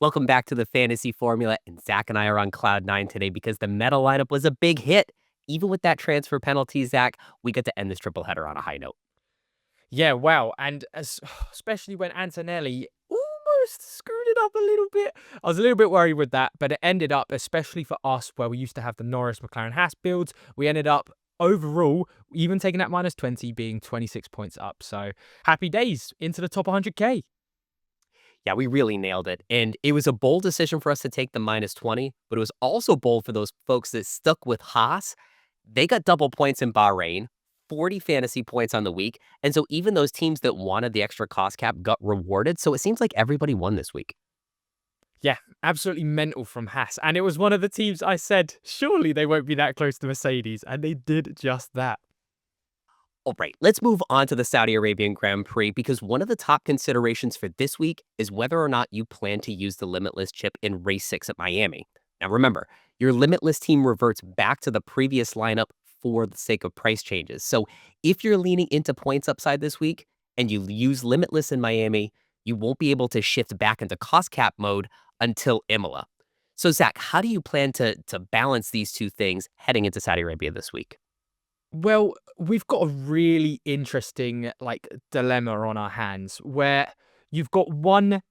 Welcome back to the Fantasy Formula, and Zach and I are on cloud nine today because the meta lineup was a big hit. Even with that transfer penalty, Zach, we get to end this triple header on a high note. Yeah, wow. And especially when Antonelli almost screwed it up a little bit. I was a little bit worried with that, but it ended up, especially for us, where we used to have the Norris McLaren Haas builds, we ended up overall, even taking that minus 20, being 26 points up. So happy days into the top 100K. Yeah, we really nailed it. And it was a bold decision for us to take the minus 20, but it was also bold for those folks that stuck with Haas. They got double points in Bahrain, 40 fantasy points on the week. And so even those teams that wanted the extra cost cap got rewarded. So it seems like everybody won this week. Yeah, absolutely mental from Haas. And it was one of the teams I said, surely they won't be that close to Mercedes. And they did just that. All right, let's move on to the Saudi Arabian Grand Prix because one of the top considerations for this week is whether or not you plan to use the Limitless chip in race 6 at Miami. Now remember, your Limitless team reverts back to the previous lineup for the sake of price changes. So if you're leaning into points upside this week and you use Limitless in Miami, you won't be able to shift back into cost cap mode until Imola. So Zach, how do you plan to balance these two things heading into Saudi Arabia this week? Well, we've got a really interesting dilemma on our hands where you've got one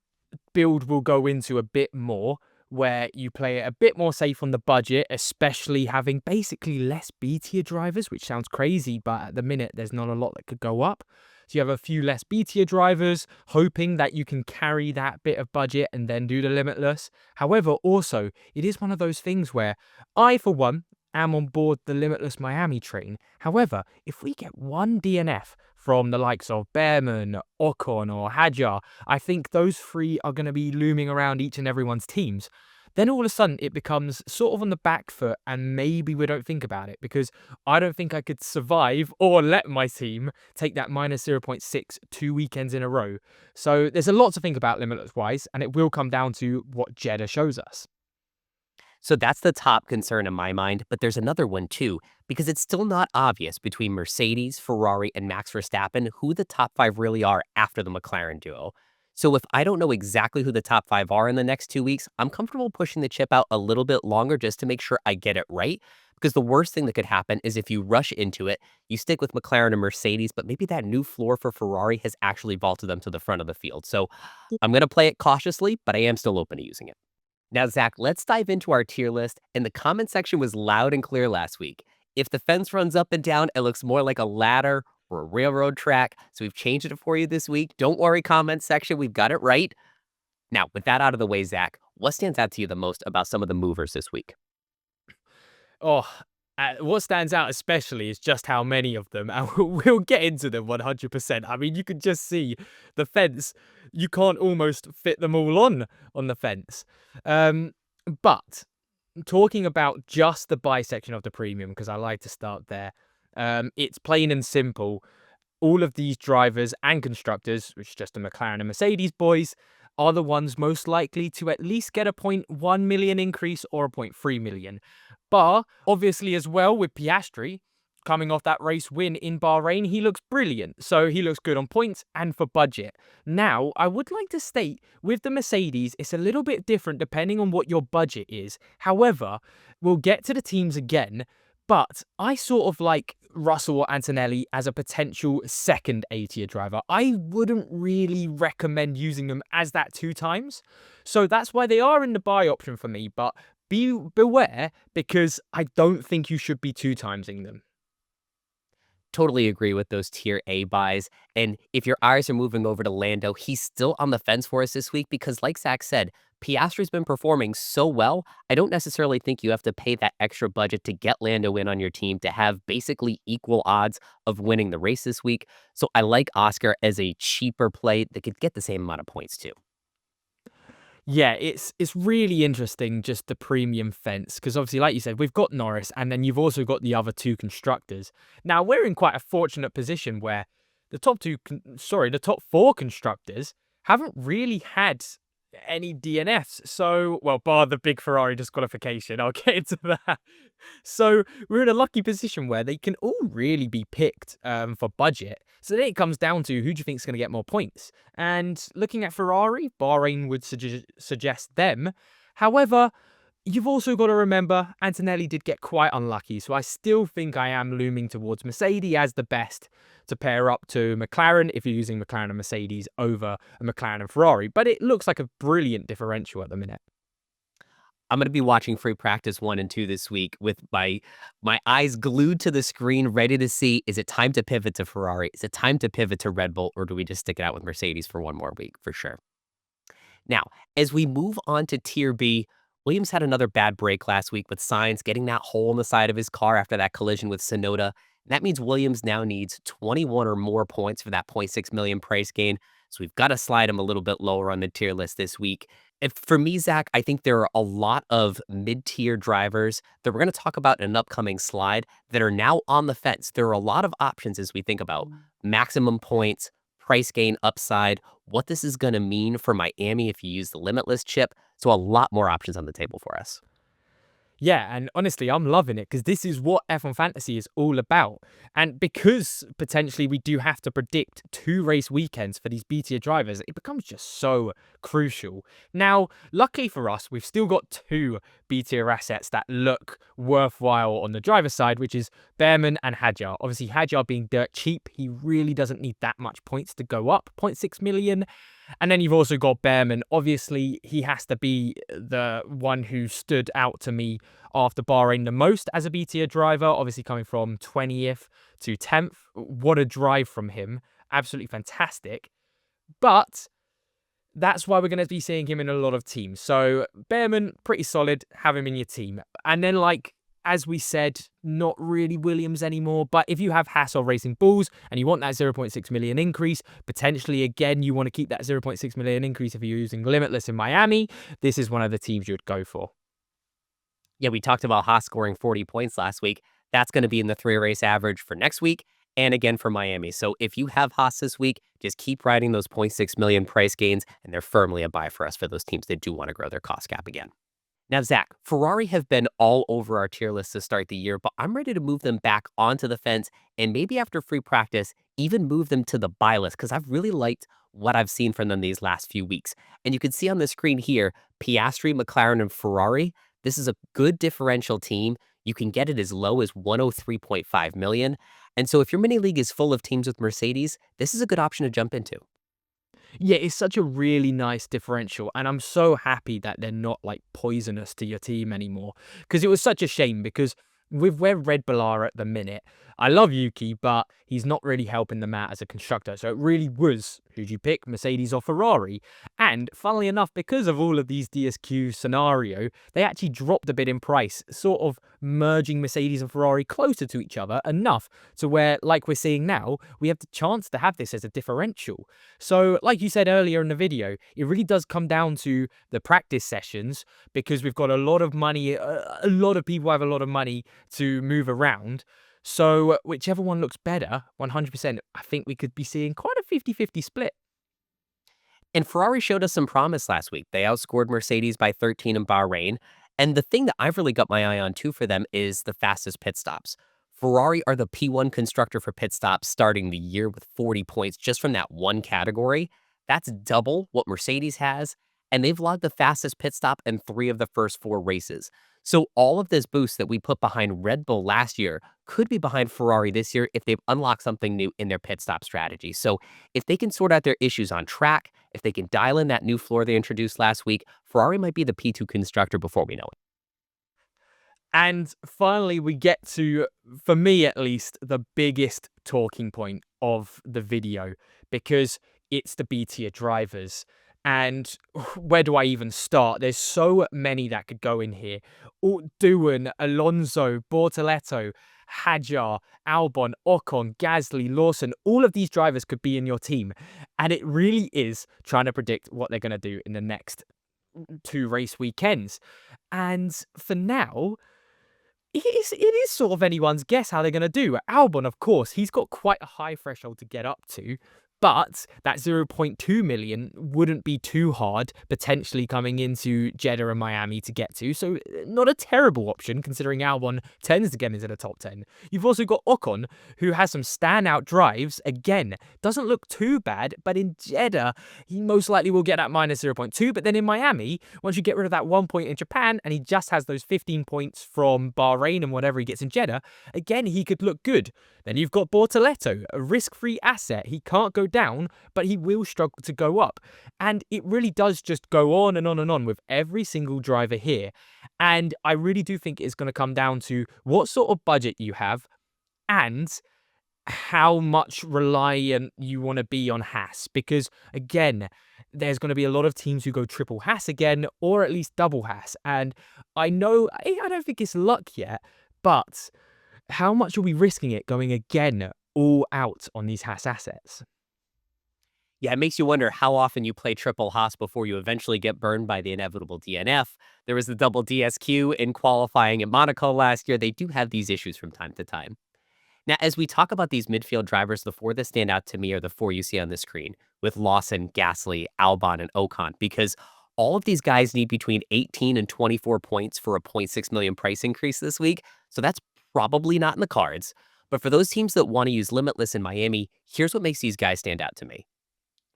build we'll go into a bit more where you play it a bit more safe on the budget, especially having basically less B tier drivers, which sounds crazy, but at the minute there's not a lot that could go up. So you have a few less B tier drivers, hoping that you can carry that bit of budget and then do the Limitless. However, also, it is one of those things where I, for one, am on board the Limitless Miami train. However, if we get one DNF from the likes of Behrman, Ocon, or Hadjar, I think those three are going to be looming around each and everyone's teams. Then all of a sudden it becomes sort of on the back foot and maybe we don't think about it because I don't think I could survive or let my team take that minus 0.6 2 weekends in a row. So there's a lot to think about Limitless wise and it will come down to what Jeddah shows us. So that's the top concern in my mind, but there's another one too, because it's still not obvious between Mercedes, Ferrari, and Max Verstappen who the top five really are after the McLaren duo. So if I don't know exactly who the top five are in the next 2 weeks, I'm comfortable pushing the chip out a little bit longer just to make sure I get it right. Because the worst thing that could happen is if you rush into it, you stick with McLaren and Mercedes, but maybe that new floor for Ferrari has actually vaulted them to the front of the field. So I'm going to play it cautiously, but I am still open to using it. Now, Zach, let's dive into our tier list. And the comment section was loud and clear last week. If the fence runs up and down, it looks more like a ladder or a railroad track. So we've changed it for you this week. Don't worry, comment section. We've got it right. Now, with that out of the way, Zach, what stands out to you the most about some of the movers this week? Oh, what stands out especially is just how many of them, and we'll get into them 100%. I mean, you can just see the fence. You can't almost fit them all on the fence. But talking about just the buy section of the premium, because I like to start there, it's plain and simple. All of these drivers and constructors, which is just the McLaren and Mercedes boys, are the ones most likely to at least get a 0.1 million increase or a 0.3 million. But obviously as well with Piastri, coming off that race win in Bahrain, he looks brilliant. So he looks good on points and for budget. Now, I would like to state with the Mercedes, it's a little bit different depending on what your budget is. However, we'll get to the teams again, but I sort of like Russell or Antonelli as a potential second A-tier driver. I wouldn't really recommend using them as that 2 times. So that's why they are in the buy option for me, but beware because I don't think you should be 2 timesing them. Totally agree with those tier A buys. And if your eyes are moving over to Lando, he's still on the fence for us this week because, like Zach said, Piastri's been performing so well. I don't necessarily think you have to pay that extra budget to get Lando in on your team to have basically equal odds of winning the race this week. So I like Oscar as a cheaper play that could get the same amount of points too. Yeah, it's really interesting, just the premium fence, because obviously, like you said, we've got Norris, and then you've also got the other 2 constructors. Now, we're in quite a fortunate position where the top 4 constructors haven't really had any DNFs. So, well, bar the big Ferrari disqualification, I'll get into that. So we're in a lucky position where they can all really be picked for budget. So then it comes down to who do you think is going to get more points? And looking at Ferrari, Bahrain would suggest them. However, you've also got to remember Antonelli did get quite unlucky. So I still think I am looming towards Mercedes as the best to pair up to McLaren if you're using McLaren and Mercedes over a McLaren and Ferrari. But it looks like a brilliant differential at the minute. I'm going to be watching free practice 1 and 2 this week with my eyes glued to the screen, ready to see, is it time to pivot to Ferrari? Is it time to pivot to Red Bull, or do we just stick it out with Mercedes for one more week for sure? Now, as we move on to Tier B, Williams had another bad break last week with Sainz getting that hole in the side of his car after that collision with Sonoda. That means Williams now needs 21 or more points for that point 0.6 million price gain. So we've got to slide him a little bit lower on the tier list this week. If for me, Zach, I think there are a lot of mid-tier drivers that we're going to talk about in an upcoming slide that are now on the fence. There are a lot of options as we think about maximum points, price gain upside, what this is going to mean for Miami if you use the Limitless chip. So a lot more options on the table for us. Yeah, and honestly, I'm loving it because this is what F1 Fantasy is all about. And because potentially we do have to predict 2 race weekends for these B tier drivers, it becomes just so crucial. Now, luckily for us, we've still got 2 B tier assets that look worthwhile on the driver's side, which is Behrman and Hadjar. Obviously, Hadjar being dirt cheap, he really doesn't need that much points to go up, 0.6 million. And then you've also got Behrman. Obviously, he has to be the one who stood out to me after Bahrain the most as a B tier driver, obviously coming from 20th to 10th. What a drive from him. Absolutely fantastic. But that's why we're going to be seeing him in a lot of teams. So Behrman, pretty solid. Have him in your team. And then, like, as we said, not really Williams anymore. But if you have Haas or Racing Bulls and you want that 0.6 million increase, potentially, again, you want to keep that 0.6 million increase if you're using Limitless in Miami, this is one of the teams you would go for. Yeah, we talked about Haas scoring 40 points last week. That's going to be in the 3-race average for next week and again for Miami. So if you have Haas this week, just keep riding those 0.6 million price gains, and they're firmly a buy for us for those teams that do want to grow their cost cap again. Now, Zach, Ferrari have been all over our tier list to start the year, but I'm ready to move them back onto the fence and maybe after free practice, even move them to the buy list because I've really liked what I've seen from them these last few weeks. And you can see on the screen here, Piastri, McLaren, and Ferrari. This is a good differential team. You can get it as low as 103.5 million. And so if your mini league is full of teams with Mercedes, this is a good option to jump into. Yeah, it's such a really nice differential, and I'm so happy that they're not like poisonous to your team anymore. Because it was such a shame because with where Red Bull are at the minute, I love Yuki, but he's not really helping them out as a constructor. So it really was, who'd you pick, Mercedes or Ferrari? And funnily enough, because of all of these DSQ scenario, they actually dropped a bit in price, sort of merging Mercedes and Ferrari closer to each other enough to where, like we're seeing now, we have the chance to have this as a differential. So like you said earlier in the video, it really does come down to the practice sessions because we've got a lot of money, a lot of people have a lot of money to move around. So whichever one looks better, 100%, I think we could be seeing quite a 50-50 split. And Ferrari showed us some promise last week. They outscored Mercedes by 13 in Bahrain. And the thing that I've really got my eye on too for them is the fastest pit stops. Ferrari are the P1 constructor for pit stops starting the year with 40 points just from that one category. That's double what Mercedes has. And they've logged the fastest pit stop in 3 of the first 4 races. So all of this boost that we put behind Red Bull last year could be behind Ferrari this year if they've unlocked something new in their pit stop strategy. So if they can sort out their issues on track, if they can dial in that new floor they introduced last week, Ferrari might be the P2 constructor before we know it. And finally, we get to, for me at least, the biggest talking point of the video because it's the B tier drivers. And where do I even start? There's so many that could go in here. Doohan, Alonso, Bortoleto, Hadjar, Albon, Ocon, Gasly, Lawson, all of these drivers could be in your team. And it really is trying to predict what they're going to do in the next 2 race weekends. And for now, it is sort of anyone's guess how they're going to do. Albon, of course, he's got quite a high threshold to get up to. But that 0.2 million wouldn't be too hard potentially coming into Jeddah and Miami to get to. So not a terrible option considering Albon tends to get into the top 10. You've also got Ocon, who has some standout drives. Again, doesn't look too bad, but in Jeddah, he most likely will get that minus 0.2. But then in Miami, once you get rid of that 1 point in Japan and he just has those 15 points from Bahrain and whatever he gets in Jeddah, again, he could look good. Then you've got Bortoleto, a risk-free asset. He can't go down, but he will struggle to go up. And it really does just go on and on and on with every single driver here. And I really do think it's going to come down to what sort of budget you have and how much reliant you want to be on Haas. Because again, there's going to be a lot of teams who go triple Haas again, or at least double Haas. And I know, I don't think it's luck yet, but how much are we risking it going again all out on these Haas assets? Yeah, it makes you wonder how often you play triple Haas before you eventually get burned by the inevitable DNF. There was the double DSQ in qualifying at Monaco last year. They do have these issues from time to time. Now, as we talk about these midfield drivers, the four that stand out to me are the four you see on the screen with Lawson, Gasly, Albon, and Ocon, because all of these guys need between 18 and 24 points for a 0.6 million price increase this week. So that's probably not in the cards. But for those teams that want to use Limitless in Miami, here's what makes these guys stand out to me.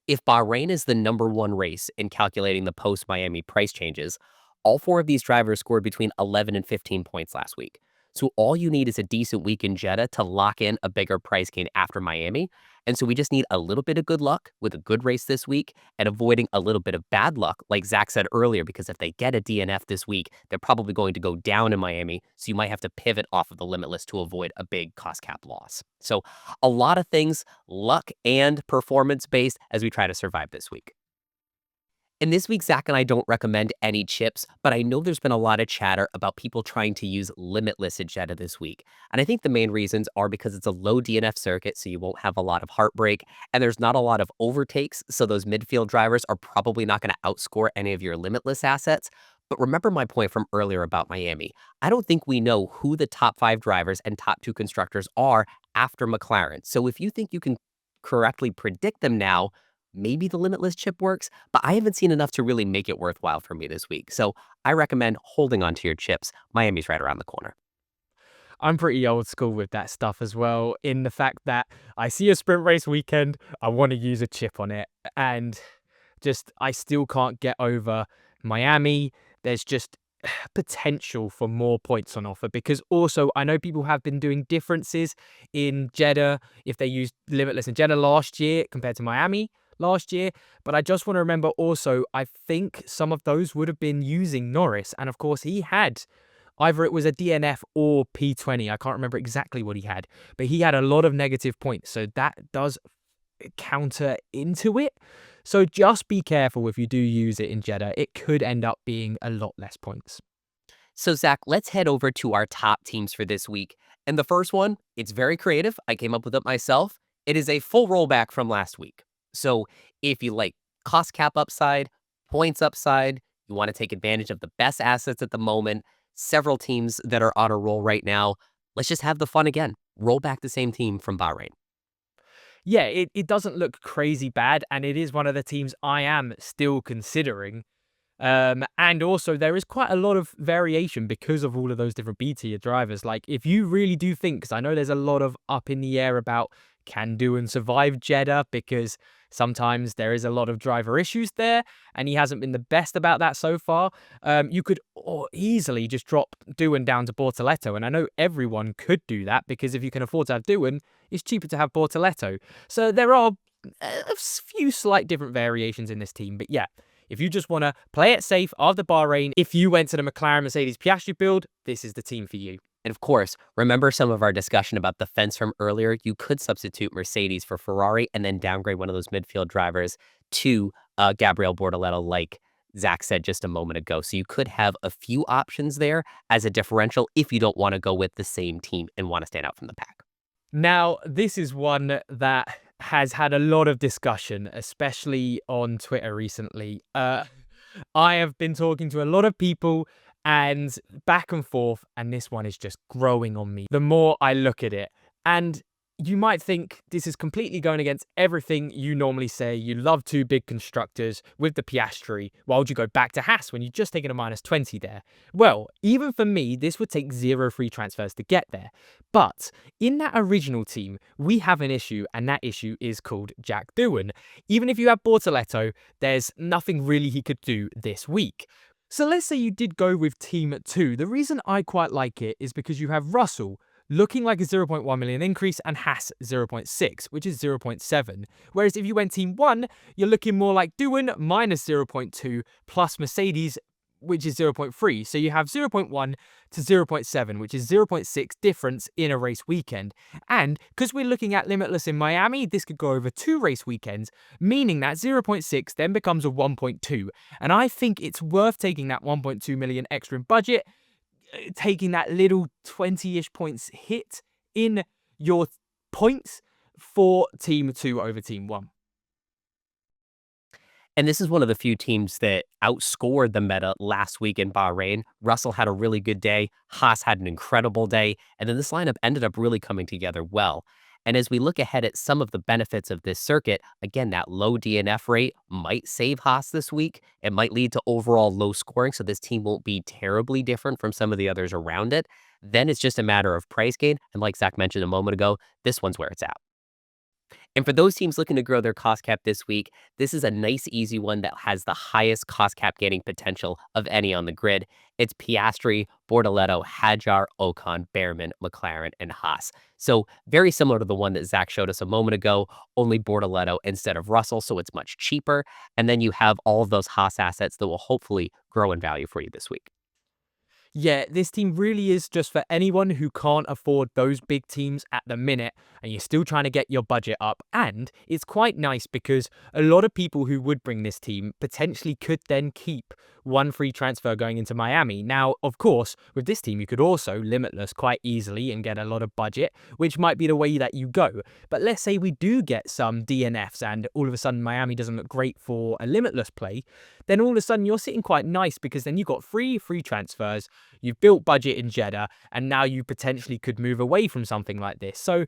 If Bahrain is the number one race in calculating the post-Miami price changes, all four of these drivers scored between 11 and 15 points last week. So all you need is a decent week in Jeddah to lock in a bigger price gain after Miami. And so we just need a little bit of good luck with a good race this week and avoiding a little bit of bad luck, like Zach said earlier, because if they get a DNF this week, they're probably going to go down in Miami. So you might have to pivot off of the Limitless to avoid a big cost cap loss. So a lot of things, luck and performance based as we try to survive this week. And this week, Zach and I don't recommend any chips, but I know there's been a lot of chatter about people trying to use Limitless at Jeddah this week. And I think the main reasons are because it's a low DNF circuit, so you won't have a lot of heartbreak, and there's not a lot of overtakes, so those midfield drivers are probably not going to outscore any of your Limitless assets. But remember my point from earlier about Miami. I don't think we know who the top 5 drivers and top 2 constructors are after McLaren. So if you think you can correctly predict them now, maybe the Limitless chip works, but I haven't seen enough to really make it worthwhile for me this week. So I recommend holding on to your chips. Miami's right around the corner. I'm pretty old school with that stuff as well, in the fact that I see a sprint race weekend, I want to use a chip on it. And just, I still can't get over Miami. There's just potential for more points on offer because also I know people have been doing differences in Jeddah if they used Limitless in Jeddah last year compared to Miami last year. But I just want to remember also, I think some of those would have been using Norris. And of course, he had either it was a DNF or P20. I can't remember exactly what he had, but he had a lot of negative points. So that does counter into it. So just be careful if you do use it in Jeddah. It could end up being a lot less points. So, Zach, let's head over to our top teams for this week. And the first one, it's very creative. I came up with it myself. It is a full rollback from last week. So, if you like cost cap upside, points upside, you want to take advantage of the best assets at the moment, several teams that are on a roll right now, let's just have the fun again. Roll back the same team from Bahrain. Yeah, it doesn't look crazy bad, and it is one of the teams I am still considering. And also, there is quite a lot of variation because of all of those different B tier drivers. Like, if you really do think, because I know there's a lot of up in the air about can do and survive Jeddah, because sometimes there is a lot of driver issues there, and he hasn't been the best about that so far. You could easily just drop Doohan down to Bortoleto, and I know everyone could do that because if you can afford to have Doohan, it's cheaper to have Bortoleto. So there are a few slight different variations in this team, but yeah. If you just want to play it safe after Bahrain, if you went to the McLaren Mercedes Piastri build, this is the team for you. And of course, remember some of our discussion about the fence from earlier? You could substitute Mercedes for Ferrari and then downgrade one of those midfield drivers to Gabriel Bortoleto, like Zach said just a moment ago. So you could have a few options there as a differential if you don't want to go with the same team and want to stand out from the pack. Now, this is one that has had a lot of discussion, especially on Twitter recently. I have been talking to a lot of people and back and forth, and this one is just growing on me the more I look at it. And You might think this is completely going against everything you normally say. You love two big constructors with the Piastri. Why would you go back to Haas when you've just taken a -20 there? Well, even for me, this would take 0 free transfers to get there. But in that original team, we have an issue, and that issue is called Jack Doohan. Even if you have Bortoletto, there's nothing really he could do this week. So let's say you did go with Team 2. The reason I quite like it is because you have Russell, looking like a 0.1 million increase, and Haas 0.6, which is 0.7. Whereas if you went Team 1, you're looking more like Doohan minus 0.2 plus Mercedes, which is 0.3. So you have 0.1 to 0.7, which is 0.6 difference in a race weekend. And because we're looking at Limitless in Miami, this could go over 2 race weekends, meaning that 0.6 then becomes a 1.2. And I think it's worth taking that 1.2 million extra in budget, taking that little 20-ish points hit in your points for Team 2 over Team 1. And this is one of the few teams that outscored the meta last week in Bahrain. Russell had a really good day. Haas had an incredible day. And then this lineup ended up really coming together well. And as we look ahead at some of the benefits of this circuit, again, that low DNF rate might save Haas this week. It might lead to overall low scoring, so this team won't be terribly different from some of the others around it. Then it's just a matter of price gain. And like Zach mentioned a moment ago, this one's where it's at. And for those teams looking to grow their cost cap this week, this is a nice, easy one that has the highest cost cap gaining potential of any on the grid. It's Piastri, Bortoletto, Hadjar, Ocon, Behrman, McLaren, and Haas. So very similar to the one that Zach showed us a moment ago, only Bortoletto instead of Russell, so it's much cheaper. And then you have all of those Haas assets that will hopefully grow in value for you this week. Yeah, this team really is just for anyone who can't afford those big teams at the minute and you're still trying to get your budget up. And it's quite nice because a lot of people who would bring this team potentially could then keep one free transfer going into Miami. Now, of course, with this team, you could also limitless quite easily and get a lot of budget, which might be the way that you go. But let's say we do get some DNFs and all of a sudden Miami doesn't look great for a limitless play, then all of a sudden you're sitting quite nice because then you've got free transfers. You've built budget in Jeddah, and now you potentially could move away from something like this. So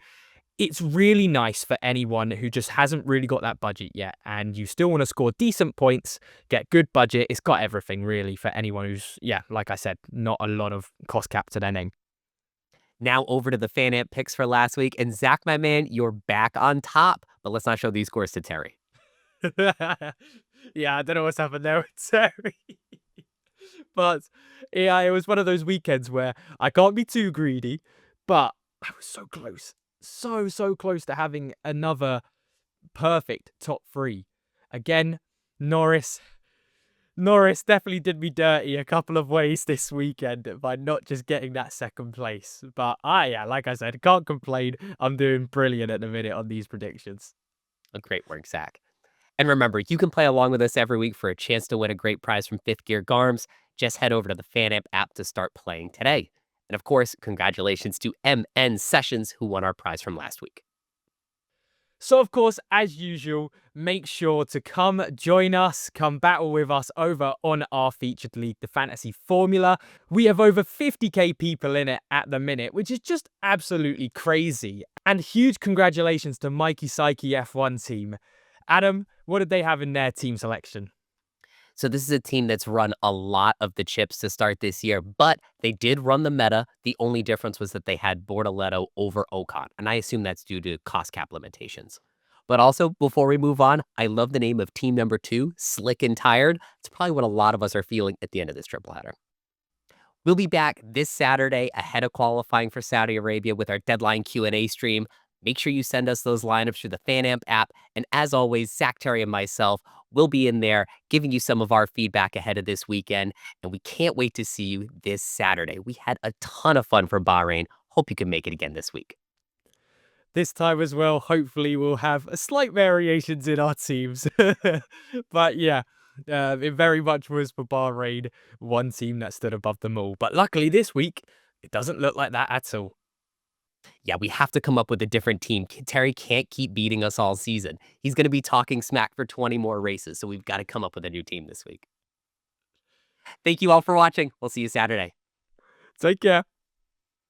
it's really nice for anyone who just hasn't really got that budget yet, and you still want to score decent points, get good budget. It's got everything really for anyone who's, yeah, like I said, not a lot of cost cap to their name. Now over to the fan amp picks for last week. And Zach, my man, you're back on top, but let's not show these scores to Terry. Yeah, I don't know what's happened there with Terry. But yeah, it was one of those weekends where I can't be too greedy, but I was so close. So close to having another perfect top 3. Again, Norris. Norris definitely did me dirty a couple of ways this weekend by not just getting that second place. But yeah, like I said, can't complain. I'm doing brilliant at the minute on these predictions. Great work, Zach. And remember, you can play along with us every week for a chance to win a great prize from Fifth Gear Garms. Just head over to the FanAmp app to start playing today. And of course, congratulations to MN Sessions, who won our prize from last week. So, of course, as usual, make sure to come join us, come battle with us over on our featured league, the Fantasy Formula. We have over 50k people in it at the minute, which is just absolutely crazy. And huge congratulations to Mikey Psyche F1 team. Adam, what did they have in their team selection? So this is a team that's run a lot of the chips to start this year, but they did run the meta. The only difference was that they had Bortoletto over Ocon, and I assume that's due to cost cap limitations. But also, before we move on, I love the name of team number 2, Slick and Tired. It's probably what a lot of us are feeling at the end of this triple header. We'll be back this Saturday ahead of qualifying for Saudi Arabia with our deadline Q&A stream. Make sure you send us those lineups through the FanAmp app. And as always, Zach, Terry, and myself will be in there giving you some of our feedback ahead of this weekend. And we can't wait to see you this Saturday. We had a ton of fun for Bahrain. Hope you can make it again this week. This time as well, hopefully we'll have slight variations in our teams. But yeah, it very much was for Bahrain, one team that stood above them all. But luckily this week, it doesn't look like that at all. Yeah, we have to come up with a different team. Terry can't keep beating us all season. He's going to be talking smack for 20 more races, so we've got to come up with a new team this week. Thank you all for watching. We'll see you Saturday. Take care.